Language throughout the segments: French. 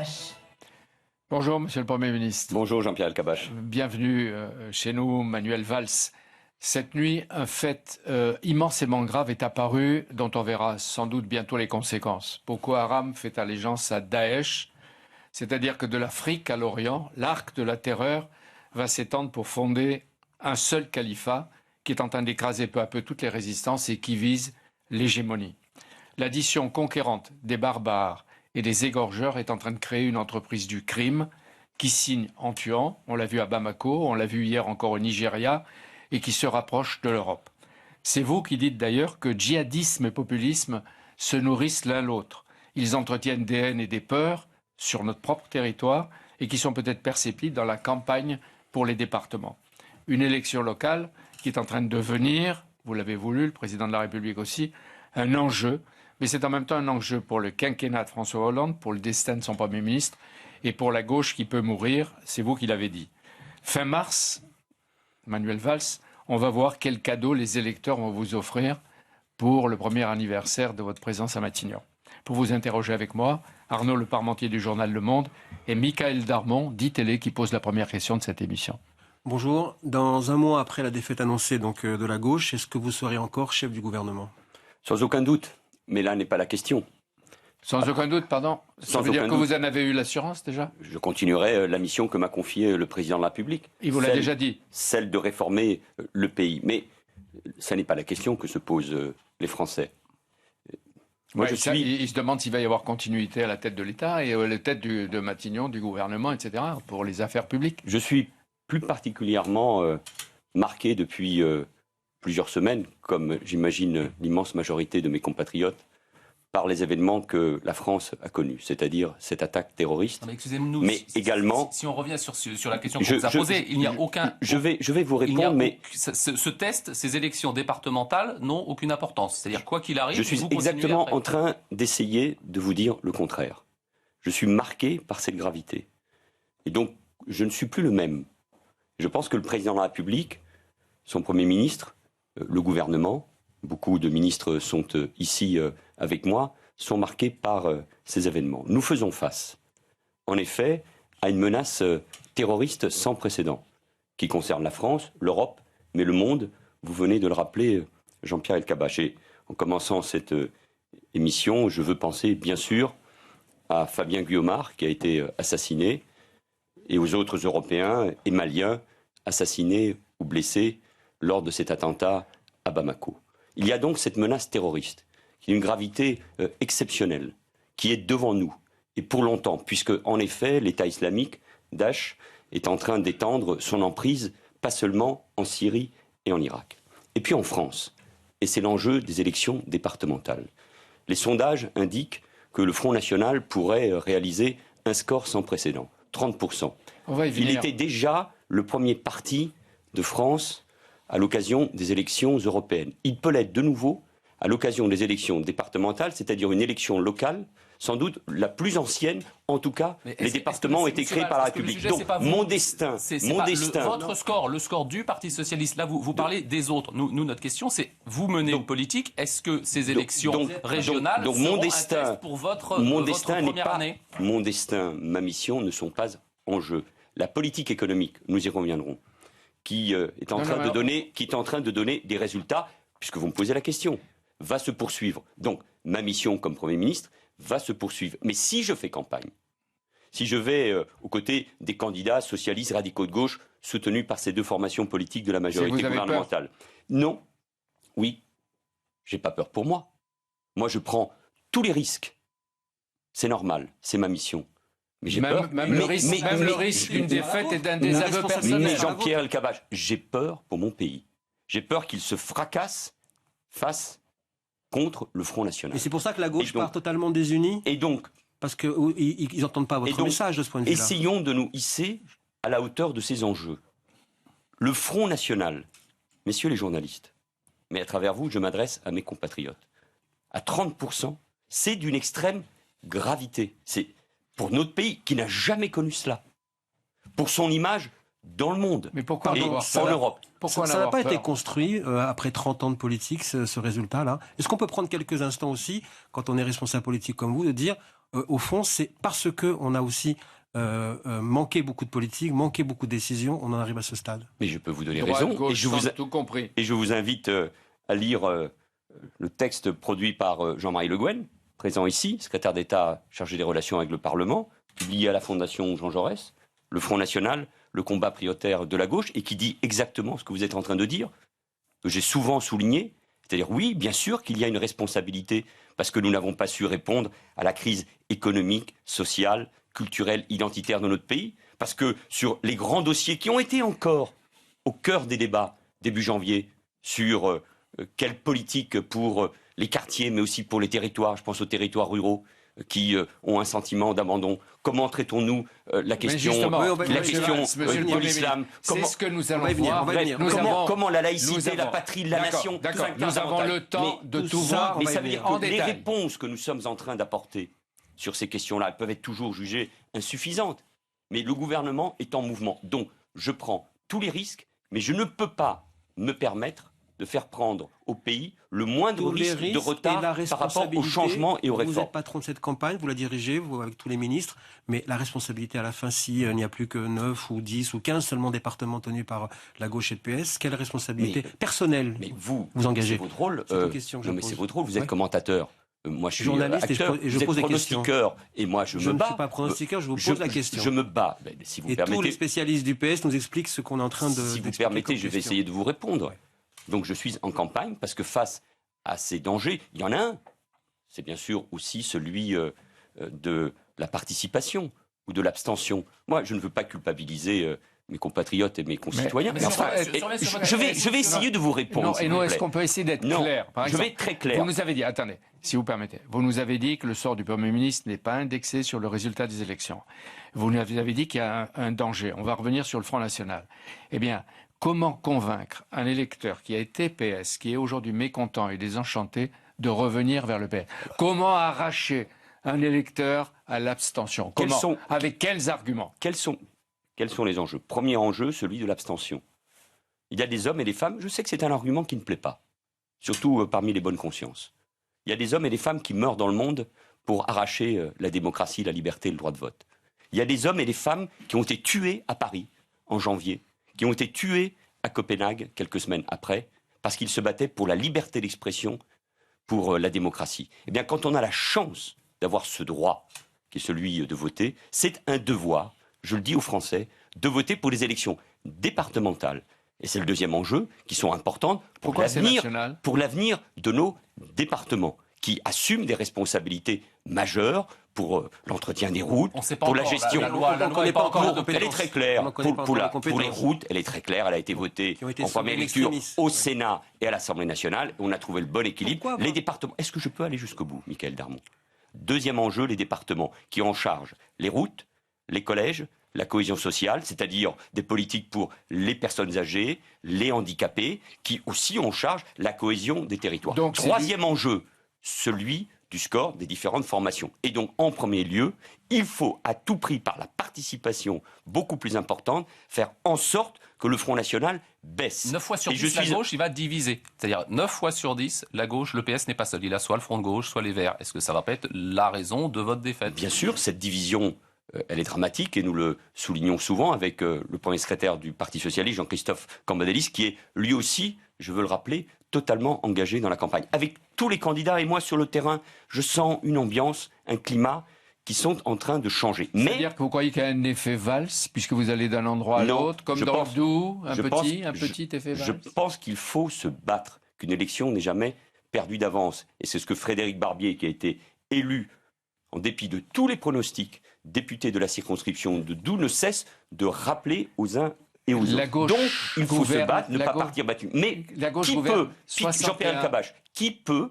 Elkabbach. Bonjour, Monsieur le Premier ministre. Bonjour, Jean-Pierre Elkabbach. Bienvenue chez nous, Manuel Valls. Cette nuit, un fait immensément grave est apparu, dont on verra sans doute bientôt les conséquences. Boko Haram fait allégeance à Daesh, c'est-à-dire que de l'Afrique à l'Orient, l'arc de la terreur va s'étendre pour fonder un seul califat qui est en train d'écraser peu à peu toutes les résistances et qui vise l'hégémonie. L'addition conquérante des barbares et des égorgeurs est en train de créer une entreprise du crime qui signe en tuant, on l'a vu à Bamako, on l'a vu hier encore au Nigeria, et qui se rapproche de l'Europe. C'est vous qui dites d'ailleurs que djihadisme et populisme se nourrissent l'un l'autre. Ils entretiennent des haines et des peurs sur notre propre territoire et qui sont peut-être perceptibles dans la campagne pour les départements. Une élection locale qui est en train de devenir, vous l'avez voulu, le président de la République aussi, un enjeu. Mais c'est en même temps un enjeu pour le quinquennat de François Hollande, pour le destin de son Premier ministre et pour la gauche qui peut mourir, c'est vous qui l'avez dit. Fin mars, Manuel Valls, on va voir quel cadeau les électeurs vont vous offrir pour le premier anniversaire de votre présence à Matignon. Pour vous interroger avec moi, Arnaud Le Parmentier du journal Le Monde et Michael Darmon d'ITélé qui pose la première question de cette émission. Bonjour. Dans un mois après la défaite annoncée de la gauche, est-ce que vous serez encore chef du gouvernement ? Sans aucun doute. Mais là n'est pas la question. Sans aucun doute, pardon. Ça veut dire que vous en avez eu l'assurance déjà ? Je continuerai la mission que m'a confiée le président de la République. Il vous l'a déjà dit. Celle de réformer le pays. Mais ça n'est pas la question que se posent les Français. Moi, il se demande s'il va y avoir continuité à la tête de l'État et à la tête de Matignon, du gouvernement, etc., pour les affaires publiques. Je suis plus particulièrement marqué depuis plusieurs semaines, comme j'imagine l'immense majorité de mes compatriotes, par les événements que la France a connus, c'est-à-dire cette attaque terroriste. Non mais excusez-nous, mais également, si on revient sur la question qu'on vous a posée, il n'y a aucun... Je vais vous répondre, mais... Ce test, ces élections départementales n'ont aucune importance. C'est-à-dire, quoi qu'il arrive, je suis exactement en train d'essayer de vous dire le contraire. Je suis marqué par cette gravité. Et donc, je ne suis plus le même. Je pense que le président de la République, son Premier ministre, le gouvernement, beaucoup de ministres sont ici avec moi, sont marqués par ces événements. Nous faisons face, en effet, à une menace terroriste sans précédent, qui concerne la France, l'Europe, mais le monde. Vous venez de le rappeler, Jean-Pierre Elkabbach. Et en commençant cette émission, je veux penser, bien sûr, à Fabien Guillaumard, qui a été assassiné, et aux autres Européens et Maliens assassinés ou blessés lors de cet attentat à Bamako. Il y a donc cette menace terroriste, qui est d'une gravité exceptionnelle, qui est devant nous, et pour longtemps, puisque, en effet, l'État islamique, Daesh, est en train d'étendre son emprise, pas seulement en Syrie et en Irak. Et puis en France, et c'est l'enjeu des élections départementales. Les sondages indiquent que le Front National pourrait réaliser un score sans précédent, 30%. Il était déjà le premier parti de France à l'occasion des élections européennes. Il peut l'être de nouveau à l'occasion des élections départementales, c'est-à-dire une élection locale, sans doute la plus ancienne. En tout cas, les départements ont été créés par la République. Donc, mon destin... Votre score, le score du Parti Socialiste, là, vous parlez des autres. Nous, notre question, c'est, vous menez une politique, est-ce que ces élections régionales seront un test pour votre première année ? Mon destin, ma mission ne sont pas en jeu. La politique économique, nous y reviendrons, qui est en train de donner des résultats, puisque vous me posez la question, va se poursuivre. Donc, ma mission comme Premier ministre va se poursuivre. Mais si je fais campagne, si je vais aux côtés des candidats socialistes radicaux de gauche soutenus par ces deux formations politiques de la majorité gouvernementale, non, oui, j'ai pas peur pour moi. Moi, je prends tous les risques. C'est normal, c'est ma mission. Mais j'ai peur. Même le risque d'une défaite et d'un désaveu personnel. Mais Jean-Pierre Elkabbach, j'ai peur pour mon pays. J'ai peur qu'il se fracasse face contre le Front National. Et c'est pour ça que la gauche part totalement désunie ? Et donc... Parce qu'ils n'entendent pas votre message de ce point de vue-là. Essayons de nous hisser à la hauteur de ces enjeux. Le Front National, messieurs les journalistes, mais à travers vous, je m'adresse à mes compatriotes, à 30%, c'est d'une extrême gravité. C'est pour notre pays qui n'a jamais connu cela. Pour son image dans le monde. Mais pourquoi et en Europe. Ça n'a pas été construit après 30 ans de politique, ce résultat-là. Est-ce qu'on peut prendre quelques instants aussi, quand on est responsable politique comme vous, de dire au fond, c'est parce qu'on a aussi manqué beaucoup de politique, manqué beaucoup de décisions, on en arrive à ce stade. Mais je peux vous donner raison. Gauche, et je tout compris. Et je vous invite à lire le texte produit par Jean-Marie Le Guen, présent ici, secrétaire d'État chargé des relations avec le Parlement, publié à la Fondation Jean Jaurès, le Front National, le combat prioritaire de la gauche, et qui dit exactement ce que vous êtes en train de dire, que j'ai souvent souligné. C'est-à-dire, oui, bien sûr qu'il y a une responsabilité, parce que nous n'avons pas su répondre à la crise économique, sociale, culturelle, identitaire de notre pays, parce que sur les grands dossiers qui ont été encore au cœur des débats début janvier, sur quelle politique pour les quartiers, mais aussi pour les territoires, je pense aux territoires ruraux, qui ont un sentiment d'abandon. Comment traitons-nous la question de l'islam? C'est ce que nous allons voir. Comment la laïcité, la patrie, la nation, nous avons le temps de tout voir. Mais ça veut dire que les réponses que nous sommes en train d'apporter sur ces questions-là, elles peuvent être toujours jugées insuffisantes. Mais le gouvernement est en mouvement. Donc, je prends tous les risques, mais je ne peux pas me permettre de faire prendre au pays le moindre risque de retard par rapport au changement et aux réformes. Vous êtes patron de cette campagne, vous la dirigez, vous, avec tous les ministres, mais la responsabilité à la fin, s'il n'y a plus que 9 ou 10 ou 15 seulement départements tenus par la gauche et le PS, quelle responsabilité personnelle vous engagez? C'est votre rôle. C'est votre rôle, vous êtes commentateur. Moi, je suis journaliste acteur, et je pose des questions. Et moi, je me bats. Je ne suis pas pronostiqueur, je vous pose la question. Je me bats. Si vous permettez, tous les spécialistes du PS nous expliquent ce qu'on est en train de... Si vous permettez, je vais essayer de vous répondre. Donc je suis en campagne parce que face à ces dangers, il y en a un. C'est bien sûr aussi celui de la participation ou de l'abstention. Moi, je ne veux pas culpabiliser mes compatriotes et mes concitoyens. Je vais essayer de vous répondre. Et nous, est-ce qu'on peut essayer d'être clair? Par exemple, je vais être très clair. Vous nous avez dit, attendez, si vous permettez, vous nous avez dit que le sort du Premier ministre n'est pas indexé sur le résultat des élections. Vous nous avez dit qu'il y a un danger. On va revenir sur le Front National. Eh bien, comment convaincre un électeur qui a été PS, qui est aujourd'hui mécontent et désenchanté, de revenir vers le PS? Comment arracher un électeur à l'abstention? Comment? Avec quels arguments? Quels sont les enjeux? Premier enjeu, celui de l'abstention. Il y a des hommes et des femmes, je sais que c'est un argument qui ne plaît pas, surtout parmi les bonnes consciences. Il y a des hommes et des femmes qui meurent dans le monde pour arracher la démocratie, la liberté et le droit de vote. Il y a des hommes et des femmes qui ont été tués à Paris en janvier, qui ont été tués à Copenhague quelques semaines après, parce qu'ils se battaient pour la liberté d'expression, pour la démocratie. Eh bien, quand on a la chance d'avoir ce droit, qui est celui de voter, c'est un devoir, je le dis aux Français, de voter pour les élections départementales. Et c'est le deuxième enjeu, qui sont importantes pour l'avenir de nos départements, qui assument des responsabilités majeures pour l'entretien des routes, pour la gestion. La loi n'est pas encore. Elle est très claire. Pour les routes, elle est très claire. Elle a été votée en première lecture au Sénat et à l'Assemblée nationale. On a trouvé le bon équilibre. Les départements. Est-ce que je peux aller jusqu'au bout, Michaël Darmon? Deuxième enjeu, les départements qui ont en charge les routes, les collèges, la cohésion sociale, c'est-à-dire des politiques pour les personnes âgées, les handicapés, qui aussi ont en charge la cohésion des territoires. Donc, troisième enjeu, celui du score des différentes formations. Et donc, en premier lieu, il faut à tout prix, par la participation beaucoup plus importante, faire en sorte que le Front National baisse. 9 fois sur 10, la gauche, il va diviser. C'est-à-dire, 9 fois sur 10, la gauche, le PS n'est pas seul. Il a soit le Front de gauche, soit les Verts. Est-ce que ça va pas être la raison de votre défaite? Bien sûr, cette division, elle est dramatique, et nous le soulignons souvent avec le premier secrétaire du Parti Socialiste, Jean-Christophe Cambadélis, qui est lui aussi, je veux le rappeler, totalement engagé dans la campagne. Avec tous les candidats, et moi sur le terrain, je sens une ambiance, un climat qui sont en train de changer. C'est-à-dire que vous croyez qu'il y a un effet valse, puisque vous allez d'un endroit à l'autre, comme dans le Doubs, un petit effet valse? Je pense qu'il faut se battre, qu'une élection n'est jamais perdue d'avance. Et c'est ce que Frédéric Barbier, qui a été élu, en dépit de tous les pronostics, député de la circonscription de Doubs, ne cesse de rappeler aux uns et aux autres. Donc, il faut se battre, ne pas partir battu. Mais qui peut, Jean-Pierre Elkabbach, qui peut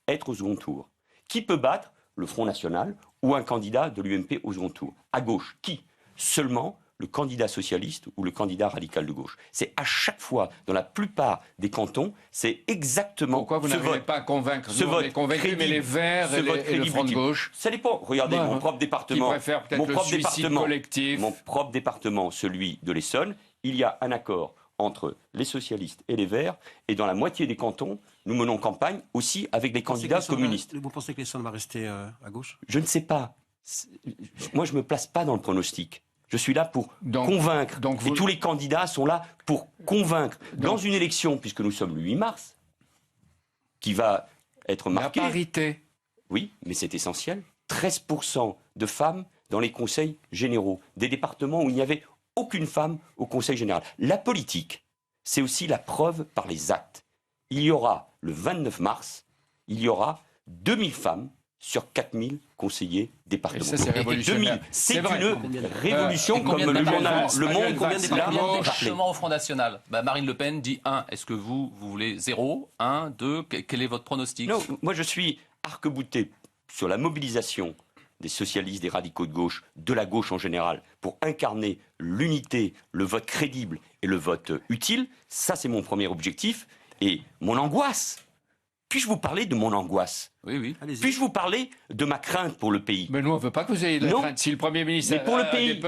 être au second tour? Qui peut battre le Front National ou un candidat de l'UMP au second tour? À gauche, qui? Seulement le candidat socialiste ou le candidat radical de gauche. C'est à chaque fois, dans la plupart des cantons, c'est exactement Pourquoi vous n'arrivez pas à convaincre? Nous, on est convaincus, mais les Verts et le Front de gauche. Ça dépend. Regardez, mon propre département. Qui préfère peut-être le suicide collectif. Mon propre département, celui de l'Essonne, il y a un accord entre les socialistes et les Verts, et dans la moitié des cantons, nous menons campagne aussi avec les candidats communistes. Vous pensez que l'Essonne va rester à gauche? Je ne sais pas. Moi, je ne me place pas dans le pronostic. Je suis là pour convaincre. Et tous les candidats sont là pour convaincre. Dans une élection, puisque nous sommes le 8 mars, qui va être marquée... La parité. Oui, mais c'est essentiel. 13% de femmes dans les conseils généraux. Des départements où il n'y avait aucune femme au conseil général. La politique, c'est aussi la preuve par les actes. Il y aura, le 29 mars, il y aura 2000 femmes sur 4000 conseillers départementaux. Et ça, c'est révolutionnaire. C'est une révolution, comme le journal Le Monde l'a rappelé. Au Front National, Marine Le Pen dit 1. Est-ce que vous voulez 0, 1, 2 Quel est votre pronostic? Non, moi je suis arc-bouté sur la mobilisation des socialistes, des radicaux de gauche, de la gauche en général, pour incarner l'unité, le vote crédible et le vote utile. Ça, c'est mon premier objectif. Et mon angoisse, puis-je vous parler de mon angoisse? Oui. Puis-je vous parler de ma crainte pour le pays? Mais nous, on ne veut pas que vous ayez de la crainte. Si le Premier ministre mais pour le pays,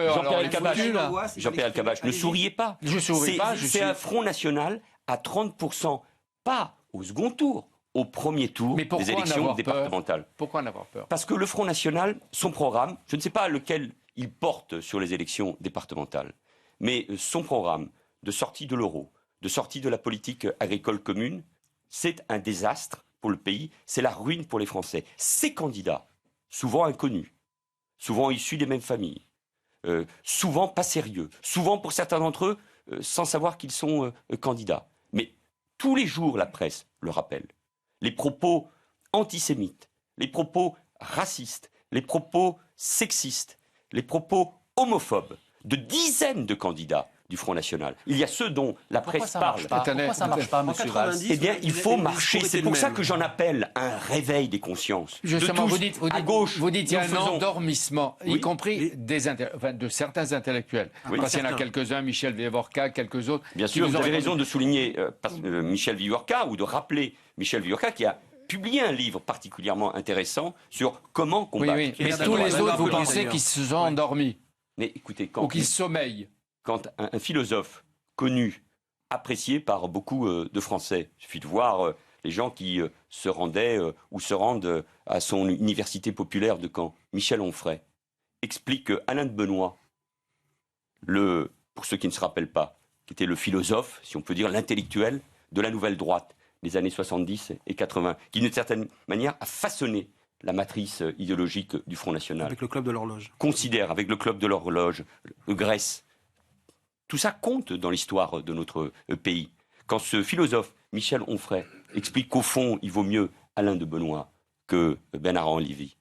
Jean-Pierre Elkabbach, ne souriez pas. Je souris pas. C'est un Front National à 30%, pas au second tour, au premier tour des élections départementales. Pourquoi en avoir peur? Parce que le Front National, son programme, je ne sais pas lequel il porte sur les élections départementales, mais son programme de sortie de l'euro, de sortie de la politique agricole commune, c'est un désastre pour le pays, c'est la ruine pour les Français. Ces candidats, souvent inconnus, souvent issus des mêmes familles, souvent pas sérieux, souvent pour certains d'entre eux sans savoir qu'ils sont candidats. Mais tous les jours, la presse le rappelle. Les propos antisémites, les propos racistes, les propos sexistes, les propos homophobes de dizaines de candidats du Front National. Il y a ceux dont la presse parle. Pourquoi ça ne marche pas, M. Valls? Eh bien, il faut marcher. C'est pour ça que j'en appelle à un réveil des consciences. Justement, de tous, à gauche, vous dites qu'il y a un endormissement, y compris de certains intellectuels. Parce qu'il y en a quelques-uns, Michel Viorca, quelques autres. Bien sûr, vous avez raison de souligner Michel Viorca ou de rappeler Michel Viorca qui a publié un livre particulièrement intéressant sur comment combattre. Oui. Mais tous les autres, vous pensez qu'ils se sont endormis? Mais écoutez, ou qu'ils sommeillent? Quand un philosophe connu, apprécié par beaucoup de Français, il suffit de voir les gens qui se rendaient ou se rendent à son université populaire de Caen, Michel Onfray, explique que Alain de Benoît, pour ceux qui ne se rappellent pas, qui était le philosophe, si on peut dire l'intellectuel de la nouvelle droite, des années 70 et 80, qui d'une certaine manière a façonné la matrice idéologique du Front National. Avec le Club de l'Horloge. Considère, avec le Club de l'Horloge, le Grèce. Tout ça compte dans l'histoire de notre pays. Quand ce philosophe, Michel Onfray, explique qu'au fond, il vaut mieux Alain de Benoît que Bernard-Henri Lévy.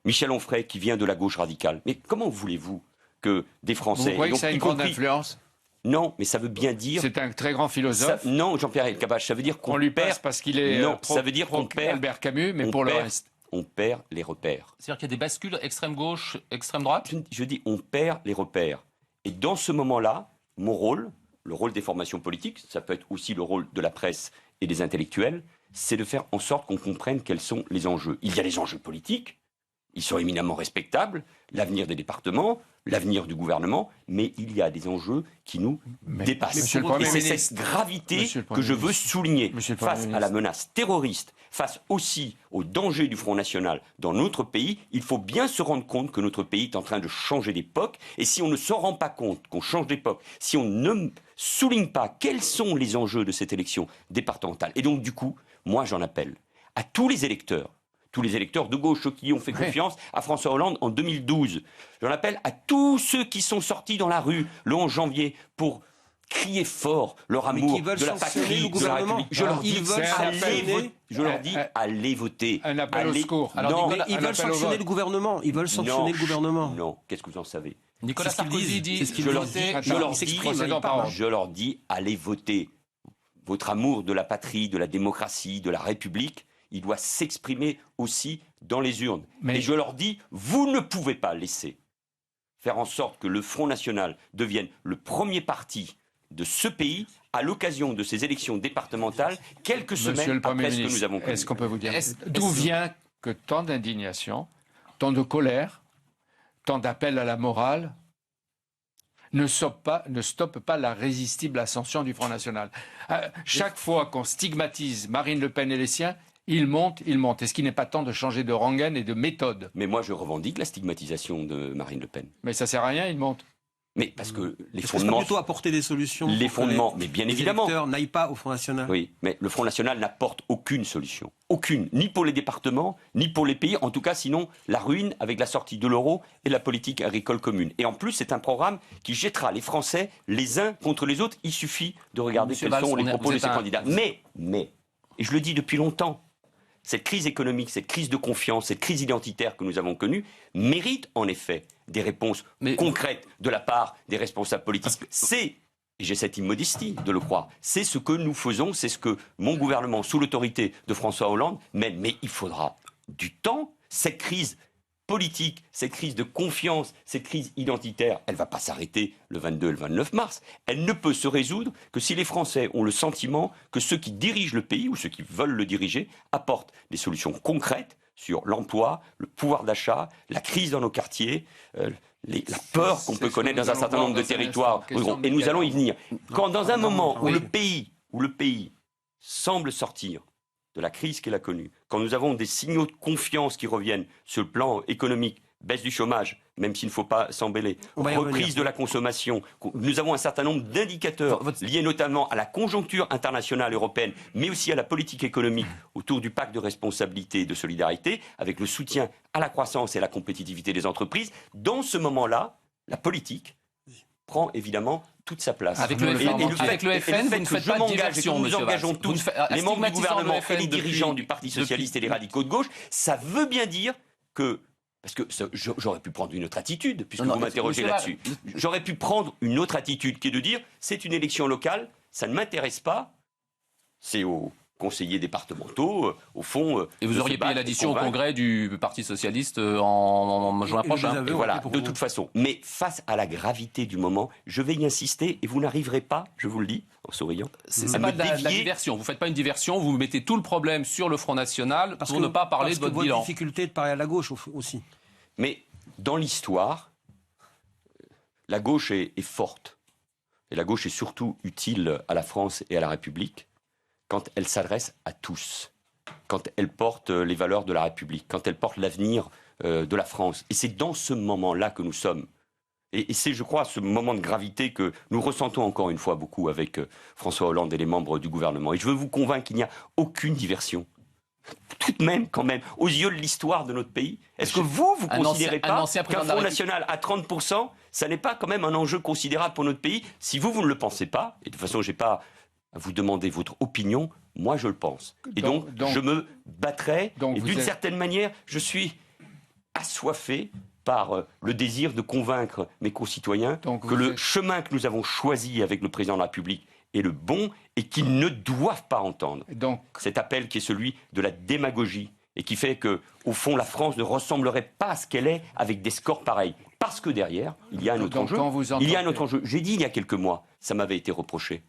Michel Onfray, qui vient de la gauche radicale. Mais comment voulez-vous que des Français... Vous croyez que ça a une grande influence? Non, mais ça veut bien dire... C'est un très grand philosophe. Non, Jean-Pierre Elkabbach, ça veut dire qu'on lui perd... passe parce qu'il est ça veut dire qu'on perd Albert Camus, mais pour le reste... On perd les repères. C'est-à-dire qu'il y a des bascules extrême-gauche, extrême-droite? Je dis on perd les repères. Et dans ce moment-là, mon rôle, le rôle des formations politiques, ça peut être aussi le rôle de la presse et des intellectuels, c'est de faire en sorte qu'on comprenne quels sont les enjeux. Il y a les enjeux politiques, ils sont éminemment respectables, l'avenir des départements, l'avenir du gouvernement, mais il y a des enjeux qui nous dépassent. Et c'est cette gravité que je veux souligner face à la menace terroriste, face aussi au danger du Front National dans notre pays. Il faut bien se rendre compte que notre pays est en train de changer d'époque. Et si on ne se rend pas compte qu'on change d'époque, si on ne souligne pas quels sont les enjeux de cette élection départementale, et donc du coup, moi j'en appelle à tous les électeurs de gauche, ceux qui ont fait confiance à François Hollande en 2012. J'en appelle à tous ceux qui sont sortis dans la rue le 11 janvier pour crier fort leur amour de la patrie, de la République. Je leur dis, allez voter. Un appel au secours. Ils veulent sanctionner le gouvernement. Ils veulent sanctionner le gouvernement. Non, qu'est-ce que vous en savez? Nicolas Sarkozy dit... Je leur dis, allez voter. Votre amour de la patrie, de la démocratie, de la République, il doit s'exprimer aussi dans les urnes. Et je leur dis, vous ne pouvez pas laisser faire en sorte que le Front National devienne le premier parti de ce pays à l'occasion de ces élections départementales, quelques semaines après ce que nous avons connu. Est-ce qu'on peut vous dire d'où vient que tant d'indignation, tant de colère, tant d'appel à la morale? ne stoppe pas la résistible ascension du Front National. Chaque fois qu'on stigmatise Marine Le Pen et les siens, il monte. Est-ce qu'il n'est pas temps de changer de rengaine et de méthode? Mais moi, je revendique la stigmatisation de Marine Le Pen. Mais ça sert à rien, il monte. Mais parce que les fondements... fondements... plutôt apporter des solutions les fondements, mais bien évidemment. Les électeurs n'aillent pas au Front National. Oui, mais le Front National n'apporte aucune solution. Aucune. Ni pour les départements, ni pour les pays. En tout cas, sinon, la ruine avec la sortie de l'euro et la politique agricole commune. Et en plus, c'est un programme qui jettera les Français les uns contre les autres. Il suffit de regarder quels sont les propos de ces candidats. Mais, et je le dis depuis longtemps, cette crise économique, cette crise de confiance, cette crise identitaire que nous avons connue mérite en effet des réponses concrètes de la part des responsables politiques. C'est, et j'ai cette immodestie de le croire, c'est ce que nous faisons, c'est ce que mon gouvernement, sous l'autorité de François Hollande, mène. Mais il faudra du temps. Cette crise politique, cette crise de confiance, cette crise identitaire, elle ne va pas s'arrêter le 22 et le 29 mars. Elle ne peut se résoudre que si les Français ont le sentiment que ceux qui dirigent le pays ou ceux qui veulent le diriger apportent des solutions concrètes sur l'emploi, le pouvoir d'achat, la crise dans nos quartiers, la peur qu'on peut connaître dans un certain nombre de territoires. Et nous allons y venir. Quand dans un moment où le pays semble sortir de la crise qu'elle a connue, quand nous avons des signaux de confiance qui reviennent sur le plan économique, baisse du chômage, même s'il ne faut pas s'embêler, reprise de la consommation, nous avons un certain nombre d'indicateurs liés notamment à la conjoncture internationale européenne, mais aussi à la politique économique autour du pacte de responsabilité et de solidarité, avec le soutien à la croissance et à la compétitivité des entreprises. Dans ce moment-là, la politique prend évidemment toute sa place. Avec le FN, vous ne faites pas de diversion, nous engageons tous, les membres du gouvernement et les dirigeants du Parti socialiste et les radicaux de gauche, ça veut bien dire que... Parce que j'aurais pu prendre une autre attitude, puisque vous m'interrogez là-dessus. J'aurais pu prendre une autre attitude, qui est de dire, c'est une élection locale, ça ne m'intéresse pas, c'est aux conseillers départementaux, au fond... Et vous auriez payé l'addition au congrès du Parti socialiste en juin prochain. Et voilà, de toute façon. Mais face à la gravité du moment, je vais y insister, et vous n'arriverez pas, je vous le dis, en souriant, c'est pas de la diversion. Vous ne faites pas une diversion, vous mettez tout le problème sur le Front National pour ne pas parler de votre bilan. Parce que votre difficulté de parler à la gauche aussi. Mais dans l'histoire, la gauche est forte. Et la gauche est surtout utile à la France et à la République quand elle s'adresse à tous, quand elle porte les valeurs de la République, quand elle porte l'avenir de la France. Et c'est dans ce moment-là que nous sommes. Et c'est, je crois, ce moment de gravité que nous ressentons encore une fois beaucoup avec François Hollande et les membres du gouvernement. Et je veux vous convaincre qu'il n'y a aucune diversion. Tout de même, quand même, aux yeux de l'histoire de notre pays, est-ce que vous considérez pas qu'un Front National à 30%, ça n'est pas quand même un enjeu considérable pour notre pays? Si vous ne le pensez pas, et de toute façon, je n'ai pas à vous demander votre opinion, moi je le pense. Et donc je me battrai, et d'une certaine manière, je suis assoiffé par le désir de convaincre mes concitoyens que le chemin que nous avons choisi avec le président de la République est le bon et qu'ils ne doivent pas entendre cet appel qui est celui de la démagogie et qui fait que, au fond, la France ne ressemblerait pas à ce qu'elle est avec des scores pareils. Parce que derrière, il y a un autre enjeu. Il y a un autre enjeu. J'ai dit il y a quelques mois, ça m'avait été reproché,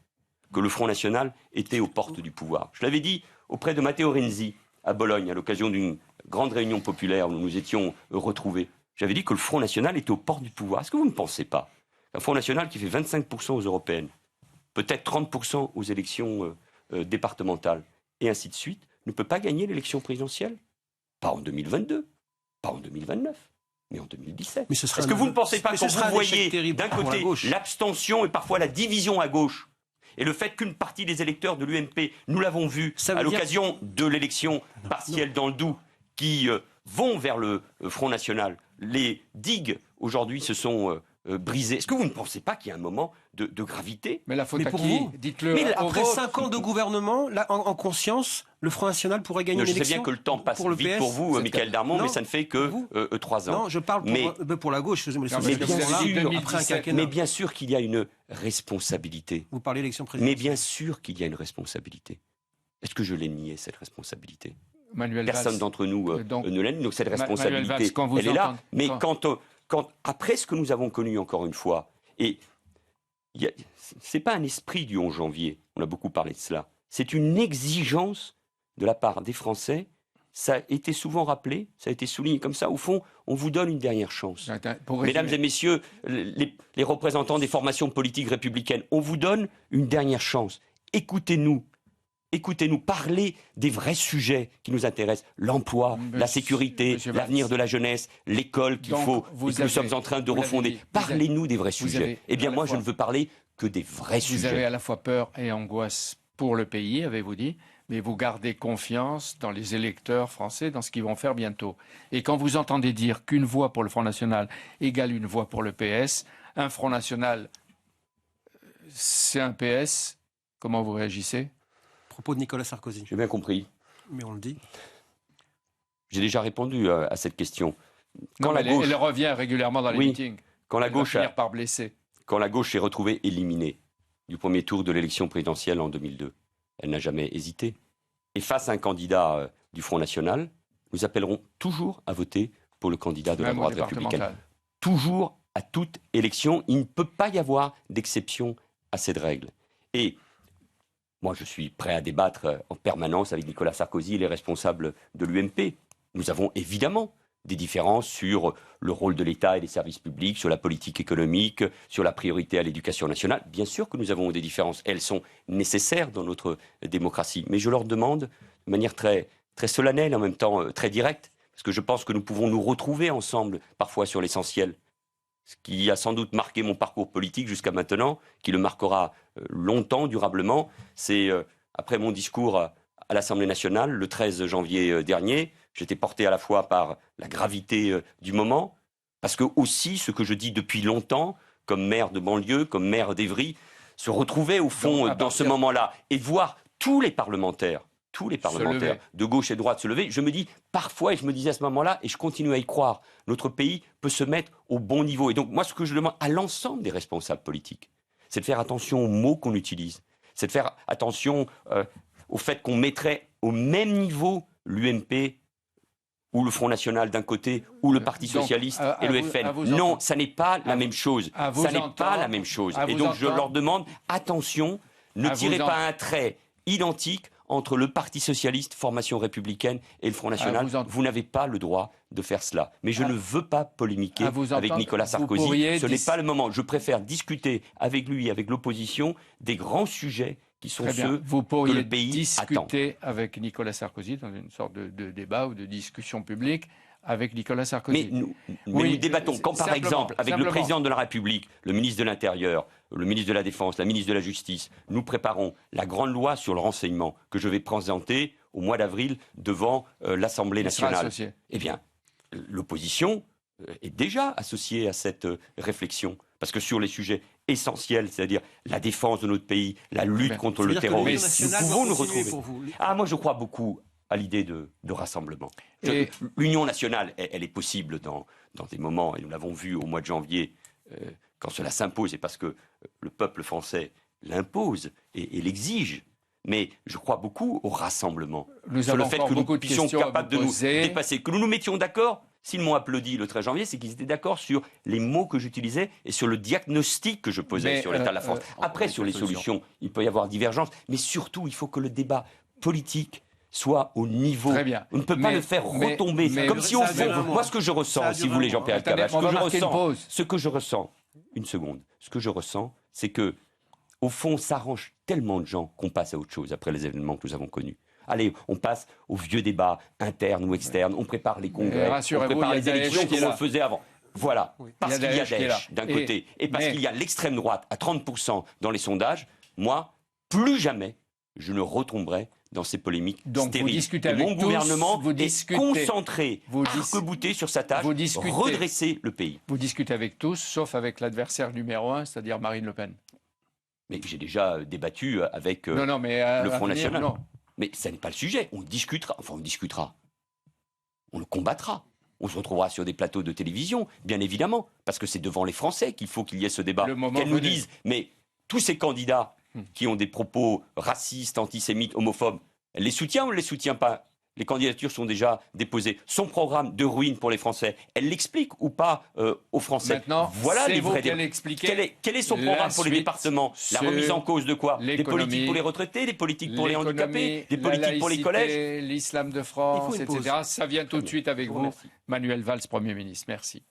que le Front National était aux portes du pouvoir. Je l'avais dit auprès de Matteo Renzi à Bologne, à l'occasion d'une grande réunion populaire où nous nous étions retrouvés. J'avais dit que le Front National était aux portes du pouvoir. Est-ce que vous ne pensez pas qu'un Front National qui fait 25% aux européennes, peut-être 30% aux élections départementales, et ainsi de suite, ne peut pas gagner l'élection présidentielle? Pas en 2022, pas en 2029, mais en 2017. Est-ce que vous ne pensez pas, quand vous voyez d'un côté l'abstention et parfois la division à gauche, et le fait qu'une partie des électeurs de l'UMP, nous l'avons vu à l'occasion de l'élection partielle dans le Doubs, qui vont vers le Front National, les digues aujourd'hui se sont brisées. Est-ce que vous ne pensez pas qu'il y a un moment de gravité? Mais la faute à qui? Dites-le. Mais après 5 ans de gouvernement, là, en conscience, le Front National pourrait gagner l'élection. Je sais bien que le temps passe vite pour vous, Michaël Darmon, mais ça ne fait que 3 ans. Non, je parle pour la gauche. Mais bien sûr qu'il y a une responsabilité. Vous parlez d'élection présidentielle. Mais bien sûr qu'il y a une responsabilité. Est-ce que je l'ai nié, cette responsabilité? Manuel Personne Valls, d'entre nous ne l'aime, donc cette responsabilité, Valls, elle est là. Mais après ce que nous avons connu, encore une fois, et c'est pas un esprit du 11 janvier, on a beaucoup parlé de cela, c'est une exigence de la part des Français ça a été souvent rappelé, ça a été souligné comme ça. Au fond, on vous donne une dernière chance. Mesdames et messieurs, les représentants des formations politiques républicaines, on vous donne une dernière chance. Écoutez-nous. Écoutez-nous, parlez des vrais sujets qui nous intéressent. L'emploi, la sécurité, l'avenir de la jeunesse, l'école qu'il faut, et que nous sommes en train de refonder. Parlez-nous des vrais sujets. Eh bien, moi, je ne veux parler que des vrais sujets. Vous avez à la fois peur et angoisse pour le pays, avez-vous dit, mais vous gardez confiance dans les électeurs français, dans ce qu'ils vont faire bientôt. Et quand vous entendez dire qu'une voix pour le Front National égale une voix pour le PS, un Front National, c'est un PS, comment vous réagissez ? Propos de Nicolas Sarkozy. J'ai bien compris. Mais on le dit. J'ai déjà répondu à cette question. Elle revient régulièrement dans les meetings. Quand la gauche par blesser. Quand la gauche s'est retrouvée éliminée du premier tour de l'élection présidentielle en 2002, elle n'a jamais hésité. Et face à un candidat du Front National, nous appellerons toujours à voter pour le candidat de la droite républicaine. Toujours, à toute élection, il ne peut pas y avoir d'exception à cette règle. Et moi, je suis prêt à débattre en permanence avec Nicolas Sarkozy et les responsables de l'UMP. Nous avons évidemment des différences sur le rôle de l'État et des services publics, sur la politique économique, sur la priorité à l'éducation nationale. Bien sûr que nous avons des différences. Elles sont nécessaires dans notre démocratie. Mais je leur demande, de manière très, très solennelle, en même temps très directe, parce que je pense que nous pouvons nous retrouver ensemble, parfois sur l'essentiel. Ce qui a sans doute marqué mon parcours politique jusqu'à maintenant, qui le marquera longtemps, durablement, c'est après mon discours à l'Assemblée nationale, le 13 janvier dernier, j'étais porté à la fois par la gravité du moment, parce que aussi, ce que je dis depuis longtemps, comme maire de banlieue, comme maire d'Évry, se retrouver au fond dans ce moment-là, et voir tous les parlementaires de gauche et de droite se lever, je me dis parfois, et je me disais à ce moment-là, et je continue à y croire, notre pays peut se mettre au bon niveau. Et donc moi, ce que je demande à l'ensemble des responsables politiques, c'est de faire attention aux mots qu'on utilise, c'est de faire attention au fait qu'on mettrait au même niveau l'UMP ou le Front National d'un côté, ou le Parti Socialiste et le FN. Non, ça n'est pas la même chose. Ça n'est pas la même chose. Et donc je leur demande, attention, ne tirez pas un trait identique entre le Parti Socialiste, formation républicaine, et le Front National. Vous n'avez pas le droit de faire cela. Mais je ne veux pas polémiquer avec Nicolas Sarkozy. Ce n'est pas le moment. Je préfère discuter avec lui, avec l'opposition, des grands sujets qui sont ceux que le pays attend. Vous pourriez discuter avec Nicolas Sarkozy dans une sorte de débat ou de discussion publique avec Nicolas Sarkozy. Mais nous débattons. Quand, par exemple, avec le président de la République, le ministre de l'Intérieur, le ministre de la Défense, la ministre de la Justice, nous préparons la grande loi sur le renseignement que je vais présenter au mois d'avril devant l'Assemblée nationale. Eh bien, l'opposition est déjà associée à cette réflexion. Parce que sur les sujets essentiels, c'est-à-dire la défense de notre pays, la lutte contre le terrorisme, nous pouvons nous retrouver. Moi, je crois beaucoup à l'idée de rassemblement. L'union nationale, elle est possible dans des moments, et nous l'avons vu au mois de janvier, quand cela s'impose, et parce que le peuple français l'impose et l'exige. Mais je crois beaucoup au rassemblement. Sur le fait que nous puissions être capables de nous dépasser, que nous nous mettions d'accord. S'ils m'ont applaudi le 13 janvier, c'est qu'ils étaient d'accord sur les mots que j'utilisais et sur le diagnostic que je posais sur l'état de la France. Après, sur les solutions, il peut y avoir divergence, mais surtout, il faut que le débat politique soit au niveau. Très bien. On ne peut pas le faire retomber. Comme si au fond, moi ce que je ressens, si vous voulez, Jean-Pierre Elkabbach, ce que je ressens, c'est que, au fond, ça arrange tellement de gens qu'on passe à autre chose après les événements que nous avons connus. Allez, on passe aux vieux débats internes ou externes, on prépare les congrès, on prépare les élections comme on le faisait avant. Voilà, parce qu'il y a Daesh d'un côté, et parce qu'il y a l'extrême droite à 30% dans les sondages, moi, plus jamais, je ne retomberai dans ces polémiques stériles. Et mon gouvernement est concentré, arc-bouté sur sa tâche, redresser le pays. Vous discutez avec tous, sauf avec l'adversaire numéro 1, c'est-à-dire Marine Le Pen. Mais j'ai déjà débattu avec le Front National. Mais ça n'est pas le sujet. On discutera. On le combattra. On se retrouvera sur des plateaux de télévision, bien évidemment, parce que c'est devant les Français qu'il faut qu'il y ait ce débat. Qu'elles nous disent, mais tous ces candidats qui ont des propos racistes, antisémites, homophobes, elle les soutient ou elle ne les soutient pas? Les candidatures sont déjà déposées. Son programme de ruine pour les Français, elle l'explique ou pas aux Français? Maintenant, voilà les vrais débats. Quel est son programme pour les départements? La remise en cause de quoi? Des politiques pour les retraités, des politiques pour les handicapés, des politiques pour les collèges? L'islam de France, etc. Ça vient tout de suite avec vous. Manuel Valls, Premier ministre. Merci.